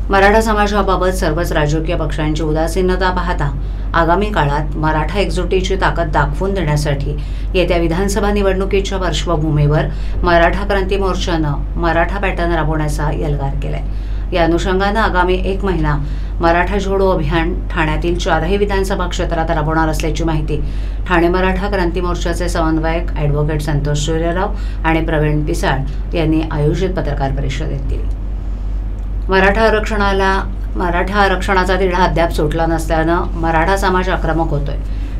मराठा समाजाबाबत सर्वच राजकीय पक्षांची उदासीनता पाहता आगामी काळात मराठा एकजुटीची ताकद दाखवून देण्यासाठी येत्या विधानसभा निवडणुकीच्या पार्श्वभूमीवर मराठा क्रांती मोर्चानं मराठा पॅटर्न राबवण्याचा एल्गार केलाय। या अनुषंगानं आगामी 1 महिना मराठा जोडो अभियान ठाण्यातील 4ही विधानसभा क्षेत्रात राबवणार असल्याची माहिती ठाणे मराठा क्रांती मोर्चाचे समन्वयक ॲडव्होकेट संतोष सूर्यराव आणि प्रवीण पिसाळ यांनी आयोजित पत्रकार परिषदेत दिली। मराठा आरक्षणाचा तिढा अद्याप सुटला नसल्यानं मराठा समाज आक्रमक होतोय।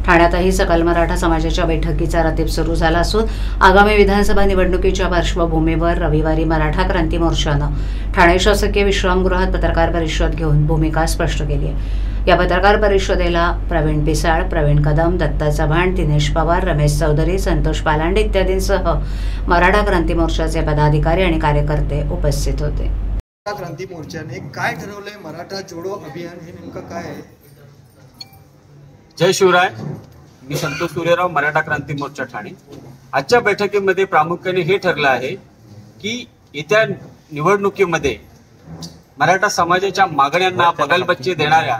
ठाण्यातही सकल मराठा समाजाच्या बैठकीचा रतीब सुरू झाला असून आगामी विधानसभा निवडणुकीच्या पार्श्वभूमीवर रविवारी मराठा क्रांती मोर्चानं ठाणे शासकीय विश्रामगृहात पत्रकार परिषद घेऊन भूमिका स्पष्ट केली आहे। या पत्रकार परिषदेला प्रवीण पिसाळ, प्रवीण कदम, दत्ता चव्हाण, दिनेश पवार, रमेश चौधरी, संतोष पालांडे इत्यादींसह मराठा क्रांती मोर्चाचे पदाधिकारी आणि कार्यकर्ते उपस्थित होते। मराठा क्रांती मोर्चाने काय ठरवलंय? मराठा जोडो अभियान हे नेमकं काय आहे? जय शिवराय। मी संतोष सूर्यराव, मराठा क्रांती मोर्चा ठाणे। आजच्या बैठकीमध्ये प्रामुख्याने हे ठरलं आहे की येत्या निवडणुकीमध्ये मराठा समाजाच्या मागण्यांना बगलबच्चे देणाऱ्या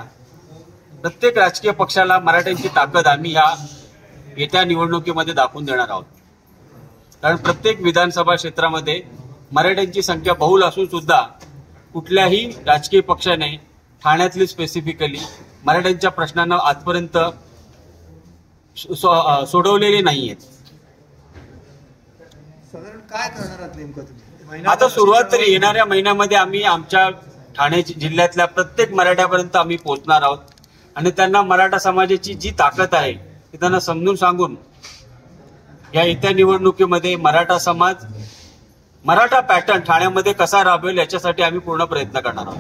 प्रत्येक राजकीय पक्षाला मराठ्यांची ताकद आम्ही या येत्या निवडणुकीमध्ये दाखवून देणार आहोत। कारण प्रत्येक विधानसभा क्षेत्रामध्ये मराठ्यांची संख्या बहुल असून सुद्धा कुठल्याही राजकीय पक्षाने ठाण्यातली स्पेसिफिकली मराठ्यांच्या प्रश्नांना आजपर्यंत सोडवलेले नाहीयेत। साधारण काय करणार आहात नेमकं तुम्ही? आता सुरुवात तरी येणाऱ्या महिन्यामध्ये आम्ही आमच्या ठाणे जिल्ह्यातल्या प्रत्येक मराठ्यापर्यंत आम्ही पोहोचणार आहोत आणि त्यांना मराठा समाजाची जी ताकद आहे ती त्यांना समजून सांगून या येत्या निवडणुकीमध्ये मराठा समाज मराठा पॅटर्न ठाण्यामध्ये कसा राबवेल याच्यासाठी आम्ही पूर्ण प्रयत्न करणार आहोत।